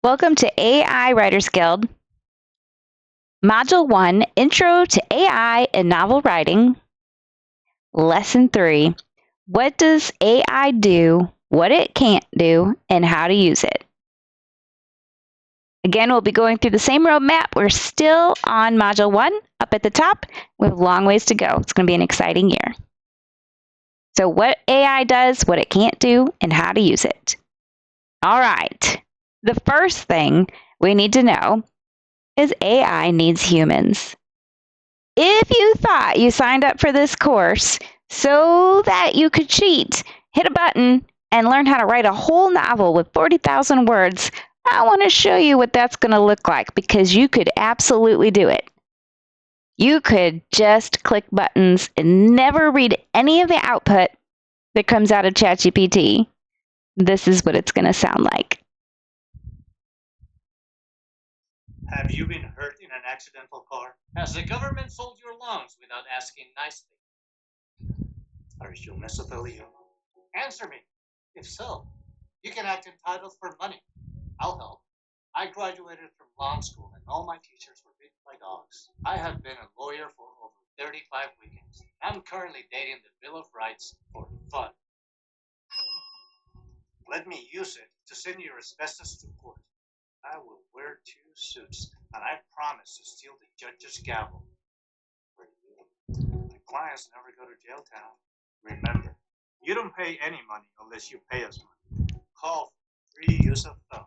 Welcome to AI Writers Guild, Module 1, Intro to AI and Novel Writing, Lesson 3, What does AI do, what it can't do, and how to use it. Again, we'll be going through the same roadmap. We're still on Module 1 up at the top. We have a long ways to go. It's going to be an exciting year. So what AI does, what it can't do, and how to use it. All right. The first thing we need to know is AI needs humans. If you thought you signed up for this course so that you could cheat, hit a button, and learn how to write a whole novel with 40,000 words, I want to show you what that's going to look like because you could absolutely do it. You could just click buttons and never read any of the output that comes out of ChatGPT. This is what it's going to sound like. Have you been hurt in an accidental car? Has the government sold your lungs without asking nicely? Are you mesothelioma? Answer me. If so, you can act entitled for money. I'll help. I graduated from law school and all my teachers were beaten by dogs. I have been a lawyer for over 35 weekends. I'm currently dating the Bill of Rights for fun. Let me use it to send your asbestos to court. I will wear 2 suits, and I promise to steal the judge's gavel for you. My clients never go to jail town. Remember, you don't pay any money unless you pay us money. Call for free use of phone.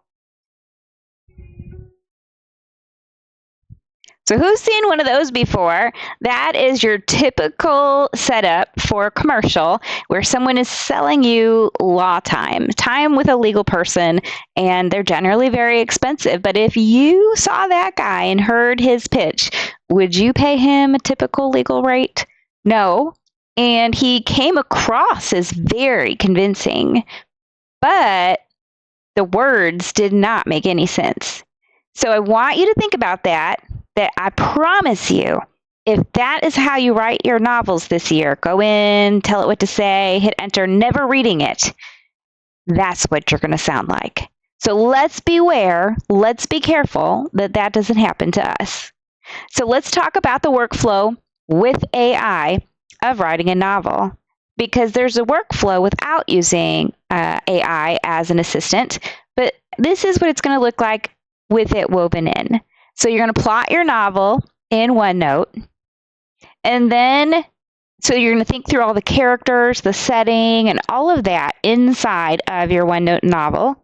So who's seen one of those before? That is your typical setup for a commercial where someone is selling you law time with a legal person, and they're generally very expensive. But if you saw that guy and heard his pitch, would you pay him a typical legal rate? No. And he came across as very convincing, but the words did not make any sense. So I want you to think about that I promise you, if that is how you write your novels this year, go in, tell it what to say, hit enter, never reading it, that's what you're going to sound like. So let's beware, let's be careful that that doesn't happen to us. So let's talk about the workflow with AI of writing a novel, because there's a workflow without using AI as an assistant, but this is what it's going to look like with it woven in. So you're going to plot your novel in OneNote, and then so you're going to think through all the characters, the setting, and all of that inside of your OneNote novel.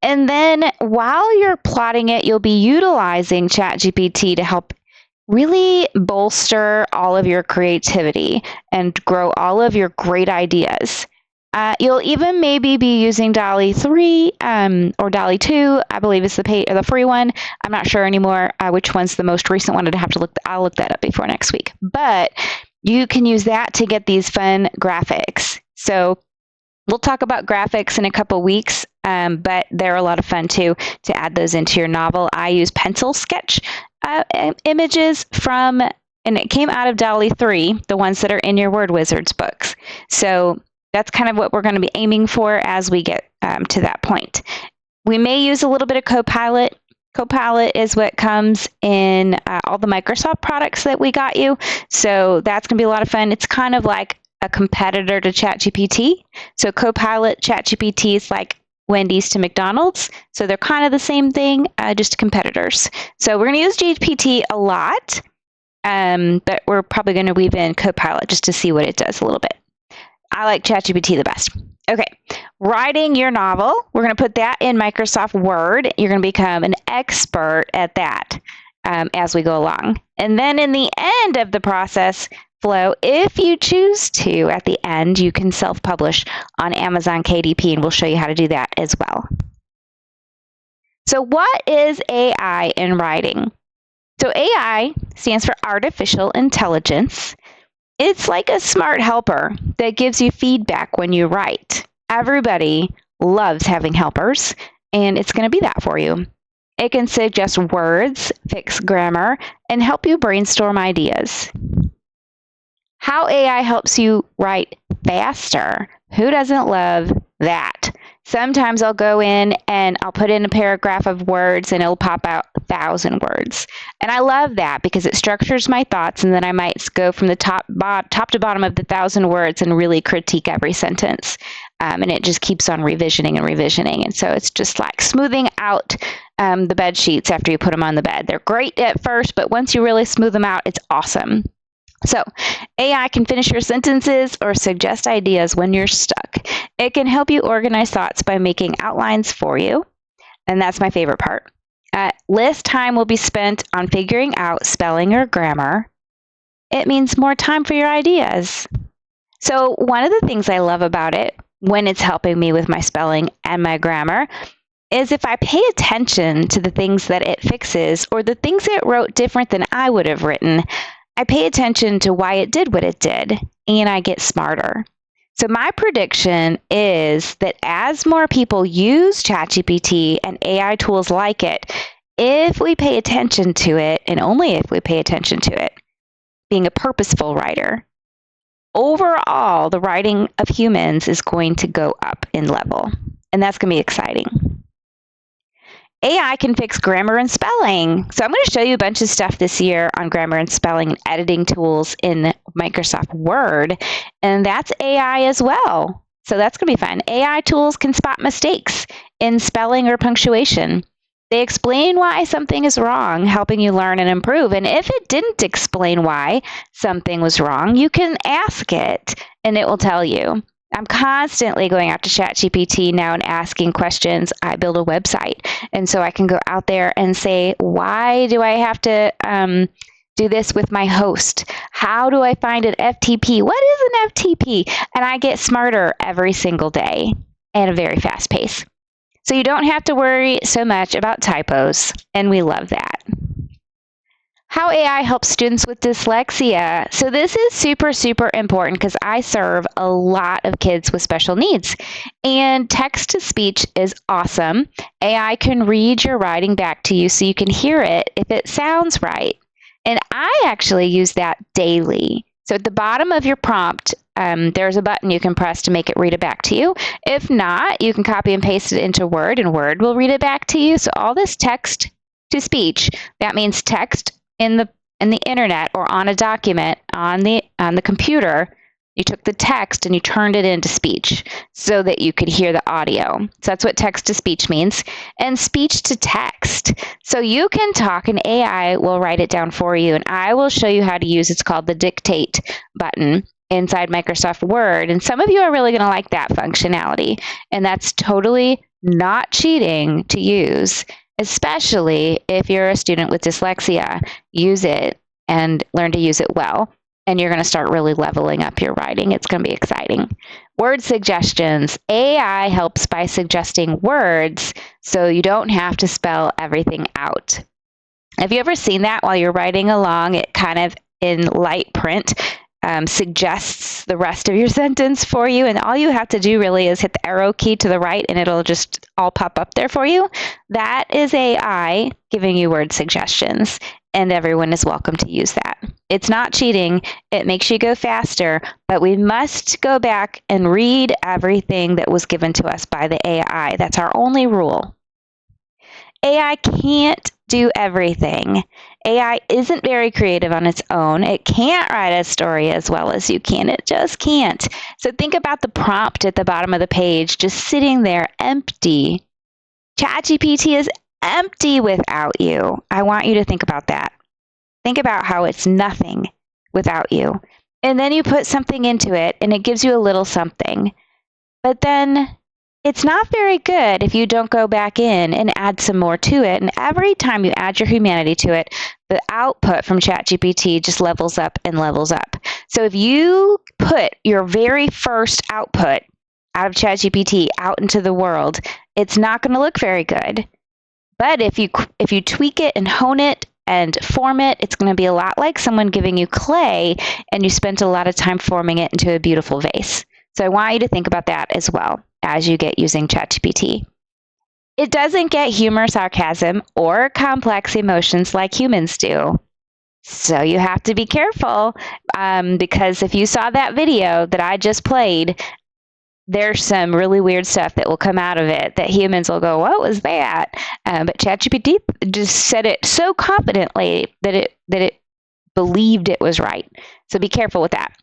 And then while you're plotting it, you'll be utilizing ChatGPT to help really bolster all of your creativity and grow all of your great ideas. You'll even maybe be using DALL-E 3 or DALL-E 2, I believe is the free one. I'm not sure anymore which one's the most recent one. I'll look that up before next week. But you can use that to get these fun graphics. So we'll talk about graphics in a couple weeks, but they're a lot of fun too to add those into your novel. I use pencil sketch images and it came out of DALL-E 3, the ones that are in your Word Wizards books. So that's kind of what we're going to be aiming for as we get to that point. We may use a little bit of Copilot. Copilot is what comes in all the Microsoft products that we got you. So that's going to be a lot of fun. It's kind of like a competitor to ChatGPT. So Copilot, ChatGPT is like Wendy's to McDonald's. So they're kind of the same thing, just competitors. So we're going to use GPT a lot, but we're probably going to weave in Copilot just to see what it does a little bit. I like ChatGPT the best. Okay, writing your novel. We're going to put that in Microsoft Word. You're going to become an expert at that as we go along. And then in the end of the process flow, if you choose to, at the end, you can self-publish on Amazon KDP, and we'll show you how to do that as well. So what is AI in writing? So AI stands for artificial intelligence. It's like a smart helper that gives you feedback when you write. Everybody loves having helpers, and it's going to be that for you. It can suggest words, fix grammar, and help you brainstorm ideas. How AI helps you write faster? Who doesn't love that? Sometimes I'll go in and I'll put in a paragraph of words and it'll pop out 1,000 words. And I love that because it structures my thoughts, and then I might go from the top to bottom of the 1,000 words and really critique every sentence. And it just keeps on revisioning and revisioning. And so it's just like smoothing out the bed sheets after you put them on the bed. They're great at first, but once you really smooth them out, it's awesome. So, AI can finish your sentences or suggest ideas when you're stuck. It can help you organize thoughts by making outlines for you. And that's my favorite part. Less time will be spent on figuring out spelling or grammar. It means more time for your ideas. So, one of the things I love about it when it's helping me with my spelling and my grammar is if I pay attention to the things that it fixes or the things it wrote different than I would have written, I pay attention to why it did what it did, and I get smarter. So my prediction is that as more people use ChatGPT and AI tools like it, if we pay attention to it, and only if we pay attention to it, being a purposeful writer, overall, the writing of humans is going to go up in level, and that's going to be exciting. AI can fix grammar and spelling. So I'm going to show you a bunch of stuff this year on grammar and spelling and editing tools in Microsoft Word, and that's AI as well. So that's going to be fun. AI tools can spot mistakes in spelling or punctuation. They explain why something is wrong, helping you learn and improve. And if it didn't explain why something was wrong, you can ask it, and it will tell you. I'm constantly going out to ChatGPT now and asking questions. I build a website, and so I can go out there and say, why do I have to do this with my host? How do I find an FTP? What is an FTP? And I get smarter every single day at a very fast pace. So you don't have to worry so much about typos, and we love that. How AI helps students with dyslexia. So this is super, super important because I serve a lot of kids with special needs. And text-to-speech is awesome. AI can read your writing back to you so you can hear it if it sounds right. And I actually use that daily. So at the bottom of your prompt, there's a button you can press to make it read it back to you. If not, you can copy and paste it into Word, and Word will read it back to you. So all this text-to-speech, that means text in the internet or on a document on the computer, you took the text and you turned it into speech so that you could hear the audio. So that's what text to speech means. And speech to text. So you can talk and AI will write it down for you. And I will show you how to use, it's called the dictate button inside Microsoft Word. And some of you are really going to like that functionality. And that's totally not cheating to use, especially if you're a student with dyslexia. Use it and learn to use it well, and you're going to start really leveling up your writing. It's going to be exciting. Word suggestions. AI helps by suggesting words so you don't have to spell everything out. Have you ever seen that while you're writing along? It kind of in light print suggests the rest of your sentence for you, and all you have to do really is hit the arrow key to the right and it'll just all pop up there for you. That is AI giving you word suggestions, and everyone is welcome to use that. It's not cheating. It makes you go faster, but we must go back and read everything that was given to us by the AI. That's our only rule. AI can't do everything. AI isn't very creative on its own. It can't write a story as well as you can. It just can't. So think about the prompt at the bottom of the page just sitting there empty. ChatGPT is empty without you. I want you to think about that. Think about how it's nothing without you. And then you put something into it and it gives you a little something. But then it's not very good if you don't go back in and add some more to it. And every time you add your humanity to it, the output from ChatGPT just levels up and levels up. So if you put your very first output out of ChatGPT out into the world, it's not going to look very good. But if you tweak it and hone it and form it, it's going to be a lot like someone giving you clay and you spent a lot of time forming it into a beautiful vase. So I want you to think about that as well as you get using ChatGPT. It doesn't get humor, sarcasm, or complex emotions like humans do. So you have to be careful because if you saw that video that I just played, there's some really weird stuff that will come out of it that humans will go, what was that? But ChatGPT just said it so confidently that it believed it was right. So be careful with that.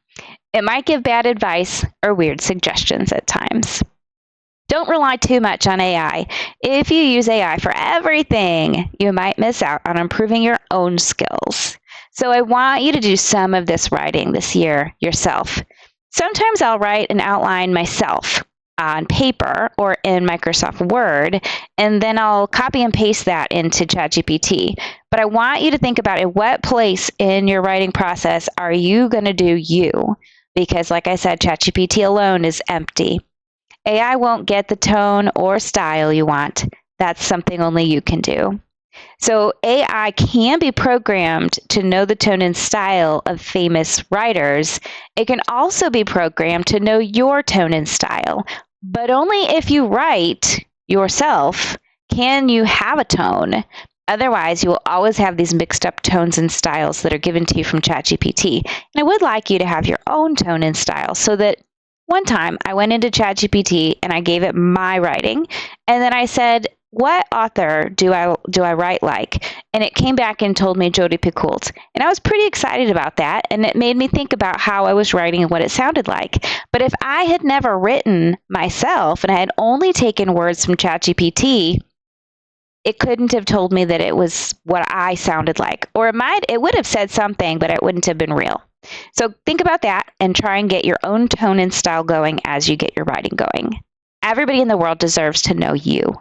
It might give bad advice or weird suggestions at times. Don't rely too much on AI. If you use AI for everything, you might miss out on improving your own skills. So I want you to do some of this writing this year yourself. Sometimes I'll write an outline myself on paper or in Microsoft Word, and then I'll copy and paste that into ChatGPT. But I want you to think about at what place in your writing process are you going to do you? Because like I said, ChatGPT alone is empty. AI won't get the tone or style you want. That's something only you can do. So AI can be programmed to know the tone and style of famous writers. It can also be programmed to know your tone and style, but only if you write yourself can you have a tone. Otherwise, you will always have these mixed up tones and styles that are given to you from ChatGPT. And I would like you to have your own tone and style so that one time I went into ChatGPT and I gave it my writing, and then I said, what author do I write like? And it came back and told me Jodi Picoult. And I was pretty excited about that, and it made me think about how I was writing and what it sounded like. But if I had never written myself and I had only taken words from ChatGPT, it couldn't have told me that it was what I sounded like. Or it would have said something, but it wouldn't have been real. So think about that and try and get your own tone and style going as you get your writing going. Everybody in the world deserves to know you.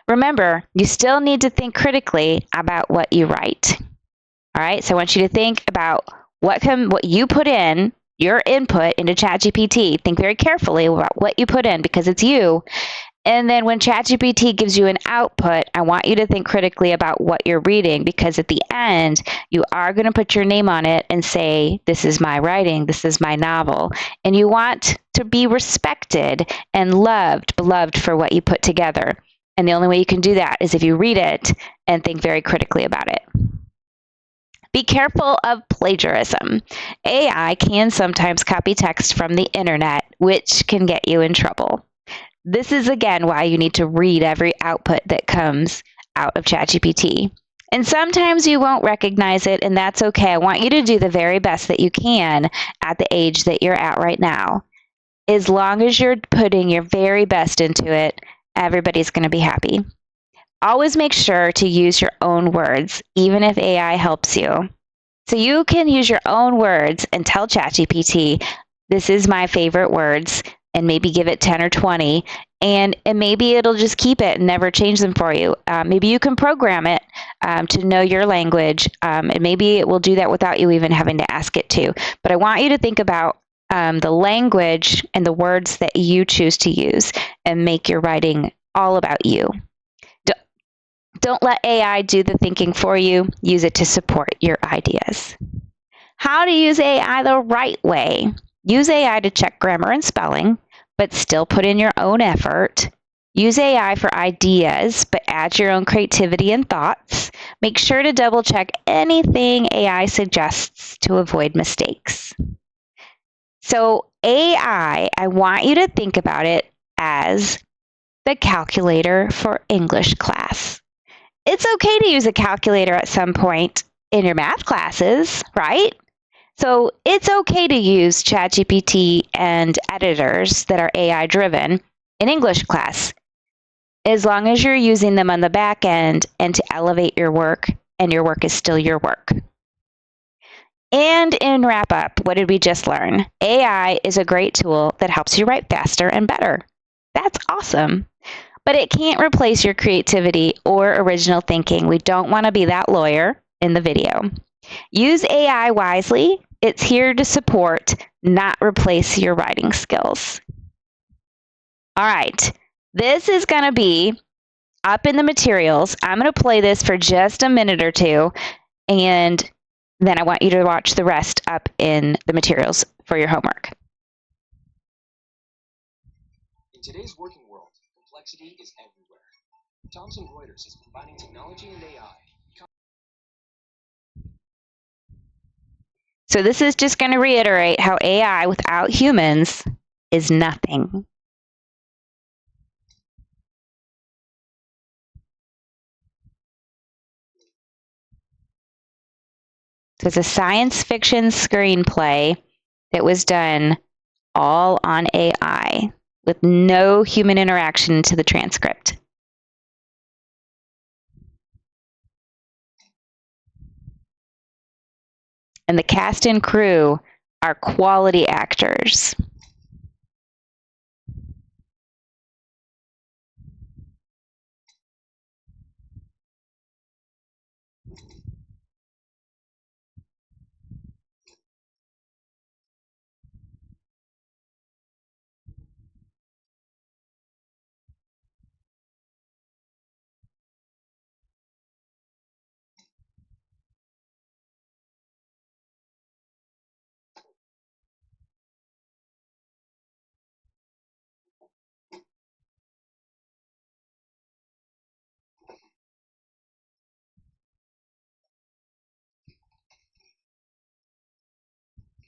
Remember, you still need to think critically about what you write. All right, so I want you to think about what you put in, your input into ChatGPT. Think very carefully about what you put in because it's you. And then when ChatGPT gives you an output, I want you to think critically about what you're reading because at the end, you are going to put your name on it and say, this is my writing, this is my novel. And you want to be respected and beloved for what you put together. And the only way you can do that is if you read it and think very critically about it. Be careful of plagiarism. AI can sometimes copy text from the internet, which can get you in trouble. This is, again, why you need to read every output that comes out of ChatGPT. And sometimes you won't recognize it, and that's okay. I want you to do the very best that you can at the age that you're at right now. As long as you're putting your very best into it, everybody's going to be happy. Always make sure to use your own words, even if AI helps you. So you can use your own words and tell ChatGPT, this is my favorite words, and maybe give it 10 or 20, and maybe it'll just keep it and never change them for you. Maybe you can program it to know your language, and maybe it will do that without you even having to ask it to. But I want you to think about the language and the words that you choose to use and make your writing all about you. Don't let AI do the thinking for you. Use it to support your ideas. How to use AI the right way. Use AI to check grammar and spelling, but still put in your own effort. Use AI for ideas, but add your own creativity and thoughts. Make sure to double check anything AI suggests to avoid mistakes. So AI, I want you to think about it as the calculator for English class. It's okay to use a calculator at some point in your math classes, right? So it's okay to use ChatGPT and editors that are AI driven in English class, as long as you're using them on the back end and to elevate your work, and your work is still your work. And in wrap up, what did we just learn? AI is a great tool that helps you write faster and better. That's awesome. But it can't replace your creativity or original thinking. We don't want to be that lawyer in the video. Use AI wisely. It's here to support, not replace your writing skills. All right, this is going to be up in the materials. I'm going to play this for just a minute or two, and then I want you to watch the rest up in the materials for your homework. In today's working world, complexity is everywhere. Thomson Reuters is combining technology and AI. So this is just going to reiterate how AI without humans is nothing. So it's a science fiction screenplay that was done all on AI with no human interaction to the transcript. And the cast and crew are quality actors.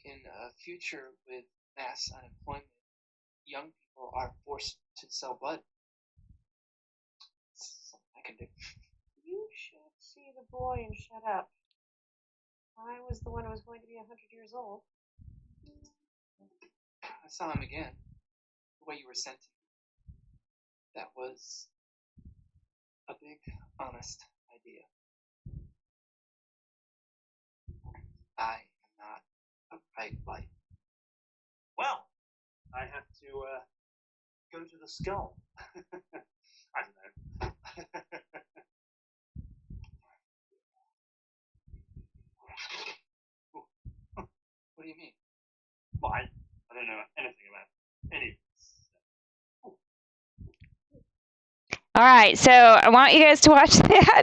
In a future with mass unemployment, young people are forced to sell blood. Something I can do. You should see the boy and shut up. I was the one who was going to be 100 years old. I saw him again. The way you were sent to me. That was a big, honest idea. I am not a bright light. Well, I have to go to the skull. I don't know. What do you mean? Well, I don't know anything about any. All right, so I want you guys to watch that.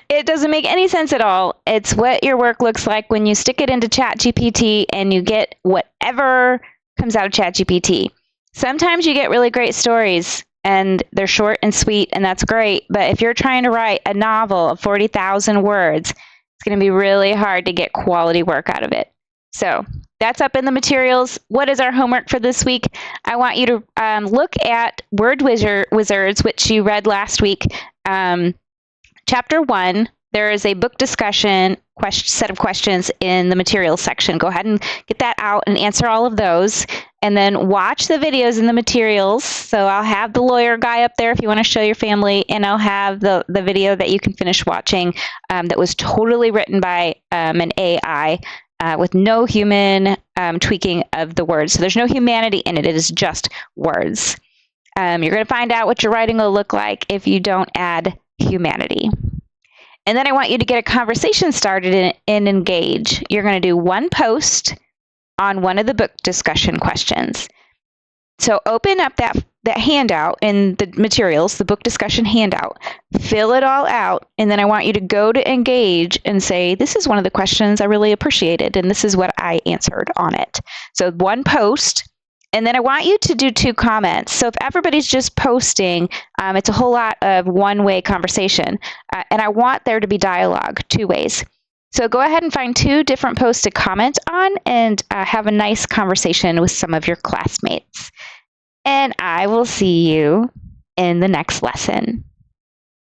It doesn't make any sense at all. It's what your work looks like when you stick it into ChatGPT and you get whatever comes out of ChatGPT. Sometimes you get really great stories and they're short and sweet, and that's great. But if you're trying to write a novel of 40,000 words, it's going to be really hard to get quality work out of it. So that's up in the materials. What is our homework for this week? I want you to look at Word Wizards, which you read last week. Chapter 1, there is a book discussion set of questions in the materials section. Go ahead and get that out and answer all of those. And then watch the videos in the materials. So I'll have the lawyer guy up there if you want to show your family, and I'll have the video that you can finish watching that was totally written by an AI. With no human tweaking of the words. So there's no humanity in it. It is just words. You're going to find out what your writing will look like if you don't add humanity. And then I want you to get a conversation started and engage. You're going to do one post on one of the book discussion questions. So open up that handout in the materials, the book discussion handout, fill it all out, and then I want you to go to engage and say, this is one of the questions I really appreciated, and this is what I answered on it. So one post, and then I want you to do 2 comments. So if everybody's just posting, it's a whole lot of one-way conversation, and I want there to be dialogue 2 ways. So go ahead and find 2 different posts to comment on and have a nice conversation with some of your classmates. And I will see you in the next lesson.